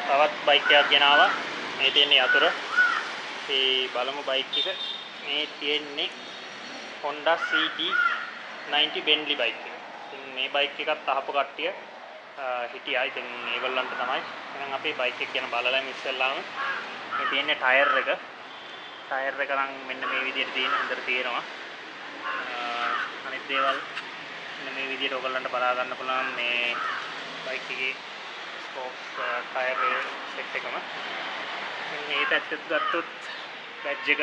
තවත් බයික් එකක් ගෙනාවා. මේ තියෙන්නේ යතුර. ඒ බලමු බයික් එක. මේ තියෙන්නේ Honda CD90 Bentley බයික් එක. ඉතින් මේ බයික් එකත් අහපු කට්ටිය හිටියා. ඉතින් ඒගොල්ලන්ට තමයි. එහෙනම් අපි බයික් එක ගැන බලලා ඉස්සෙල්ලාම මේ තියෙන්නේ ටයර් එක. ටයර් එක නම් මෙන්න මේ විදිහට තියෙන හොඳට තියෙනවා. අනිත් දේවල් මෙන්න මේ විදිහට ඔයගොල්ලන්ට බලා ගන්න පුළුවන් මේ බයික් එකේ ස්පෝක්ස් ටයර් සෙට් එකම. මේ පැත්තට ගත්තොත් බැජ් එක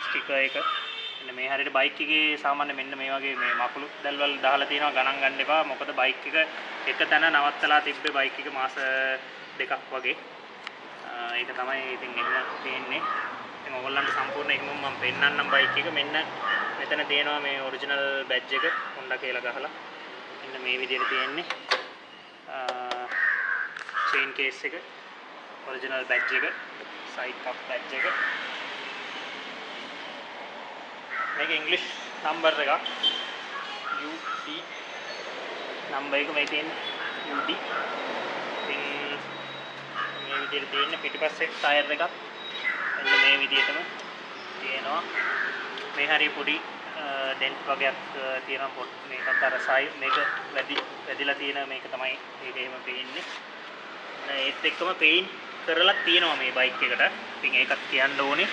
ස්ටිකර් එක මෙන්න මේ හරියට බයික් එකේ සාමාන්‍ය මෙන්න මේ වගේ මේ මකුළු දැල්වල දාලා තියෙනවා ගණන් ගන්න එපා. මොකද බයික් එක තැන නවත්තලා තිබ්බේ බයික් එක මාස දෙකක් වගේ. ඒක තමයි ඉතින් එහෙම තියෙන්නේ. ඉතින් ඔයගොල්ලන්ට සම්පූර්ණ එහෙම මම පෙන්නන්නම් බයික් එක. මෙන්න මෙතන තියෙනවා මේ ඔරිජිනල් බැජ් එක Honda කියලා ගහලා. මෙන්න මේ විදිහට තියෙන්නේ. චේන් කේස් එක ඔරිජිනල් බැජ් එක සයිඩ් කප් බැජ් එක. මේක ඉංග්‍රීසි නම්බර් එකක් UD නම්බර් එක මේ තියෙන්නේ UD. ඉතින් මේ විදිහට තියෙන්නේ පිටිපස්සේ ටයර් එකක් මෙන්න මේ විදිහටම තියෙනවා. මේ හරිය පොඩි ඩෙන්ට් වගේක් තියෙනවා මේකත් අර සයිඩ් මේක වැඩිලා තියෙන මේක තමයි මේක එහෙම පේන්නේ. ඒත් එක්කම පේන්ට් කරලා තියෙනවා මේ බයික් එකට. ඉතින් ඒකත් කියන්න ඕනේ.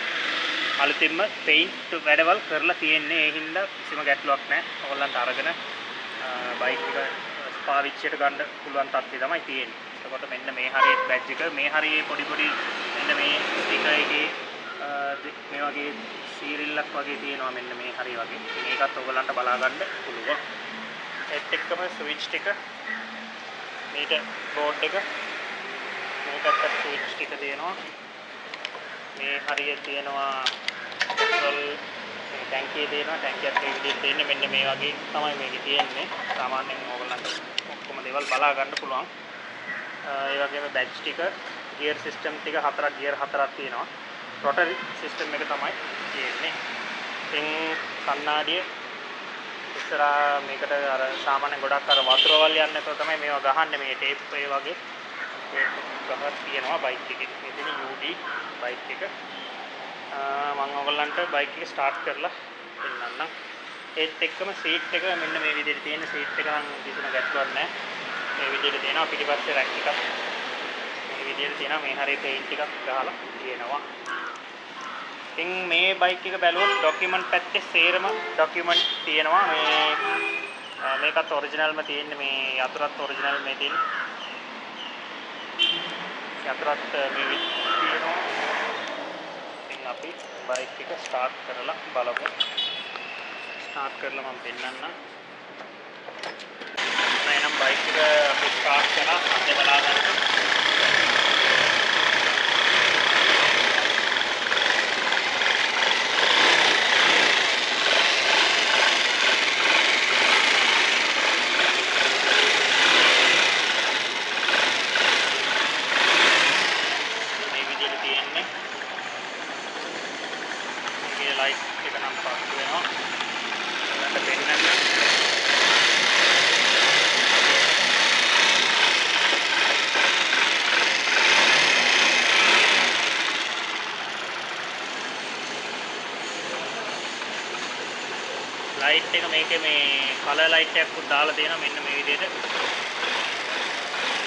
අලුතින්ම පේන්ට් වැඩවල් කරලා තියෙන්නේ. ඒ හින්දා කිසිම ගැටලුවක් නැහැ. ඔයගොල්ලන්ට අරගෙන බයික් එක පාවිච්චියට ගන්න පුළුවන් තත්ත්වය තමයි තියෙන්නේ. එතකොට මෙන්න මේ හරියට බැජ් එක මේ හරියේ පොඩි මෙන්න මේ ස්ටිකර් එකේ මේ වගේ සීරිල්ලක් වගේ තියෙනවා මෙන්න මේ හරිය වගේ. ඉතින් ඒකත් ඔයගොල්ලන්ට බලා ගන්න පුළුවන්. ඒත් එක්කම ස්විච් ටික මීටර් බෝඩ් එක මේකත් ස්විච් ටික තියෙනවා. මේ හරිය තියෙනවා පෙට්‍රල් ටැංකිය තියෙනවා. ටැංකියත් ඒ විදිහට තියෙන්නේ මෙන්න මේ වගේ තමයි මේකේ තියෙන්නේ. සාමාන්‍යයෙන් ඕගොල්ලන්ට ඔක්කොම දේවල් බලා ගන්න පුළුවන්. ඒ වගේම බැජ් ටික ගියර් සිස්ටම් ටික හතරක් ගියර් හතරක් තියෙනවා. රොටරි සිස්ටම් එක තමයි තියෙන්නේ. ඉතින් කණ්ණාඩිය ඉස්සරහා මේකට අර සාමාන්‍ය ගොඩක් අර වතුරවල් යන්න එක තමයි මේවා ගහන්නේ මේ ටේප් ඒ වගේ ගහක් තියෙනවා බයික් එකේ. මෙතන UD බයික් එක. මම ඔයගොල්ලන්ට බයික් එක ස්ටාර්ට් කරලා පෙන්නන්නම්. ඒත් එක්කම සීට් එක මෙන්න මේ විදිහට තියෙන සීට් එක නම් කිසිම ගැටලුවක් නැහැ. මේ විදිහට තියෙනවා. පිටිපස්සේ රැක් එකක් මේ විදිහට තියෙනවා. මේ හරිය පේන්ට් එකක් ගහලා තියෙනවා. ඉතින් මේ බයික් එක බැලුවොත් ડોකියුමන්ට් පැත්තේ සේරම ડોකියුමන්ට් තියෙනවා. මේකත් ඔරිජිනල්ම තියෙන්නේ. මේ යතුරත් ඔරිජිනල් මේ තියෙන්නේ. යතුරත් මේ තියෙනවා. ඉතින් අපි බයික් එක ස්ටාර්ට් කරලා බලමු. ස්ටාර්ට් කරලා මම පෙන්නන්නම්. එහෙනම් බයික් එක අපි ස්ටාර්ට් කරලා අද බලා ගන්න. ලයිට් එක මේකේ මේ කලර් ලයිට් එකක් උත් දාලා තියෙනවා මෙන්න මේ විදිහට.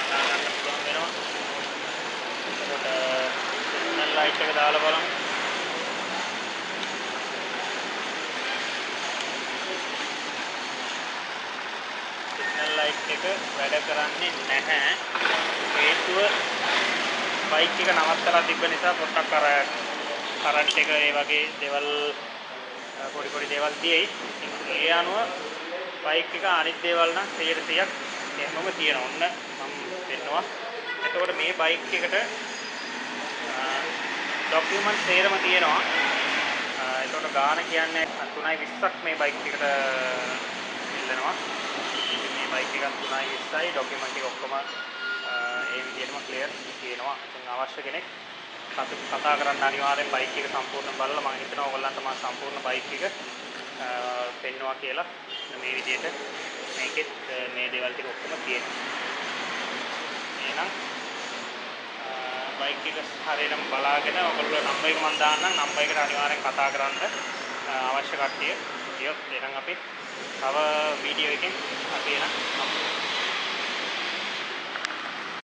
ගන්න පුළුවන් වෙනවා. එතකොට සිග්නල් ලයිට් එක දාලා බලමු. සිග්නල් ලයිට් එක වැඩ කරන්නේ නැහැ. හේතුව බයික් එක නවත්තලා තිබ්බ නිසා පොඩ්ඩක් අර කරන්ට් එක ඒ වගේ දේවල් පොඩි දේවල් තියෙයි. ඒ අනුව බයික් එක අනිත් දේවල් නම් 100%ක් එහෙමම තියෙනවා. ඔන්න මම දෙන්නවා. එතකොට මේ බයික් එකට ડોකියුමන්ට් සේරම තියෙනවා. එතකොට ගාන කියන්නේ 3.20ක් මේ බයික් එකට ඉල්ලනවා. මේ බයික් එකත් 3.20යි ડોකියුමන්ට් ටික ඔක්කොම ඒ විදිහටම ක්ලියර් තියෙනවා. ඉතින් අවශ්‍ය කෙනෙක් කතා කරන්න අනිවාර්යෙන් බයික් එක සම්පූර්ණ බලලා මම හිතනවා ඔයගොල්ලන්ට මම සම්පූර්ණ බයික් එක පෙන්නවා කියලා. මේ විදිහට මේකෙත් මේ දේවල් ටික ඔක්කොම තියෙනවා. එහෙනම් මයික් එක හරියටම බලාගෙන ඔයගොල්ලෝ නම්බර් එක මම දාන්නම් නම්බර් එකට අනිවාර්යෙන් කතා කරන්න අවශ්‍ය කට්ටිය. ඊයොත් එහෙනම් අපි තව වීඩියෝ එකකින් අපි එන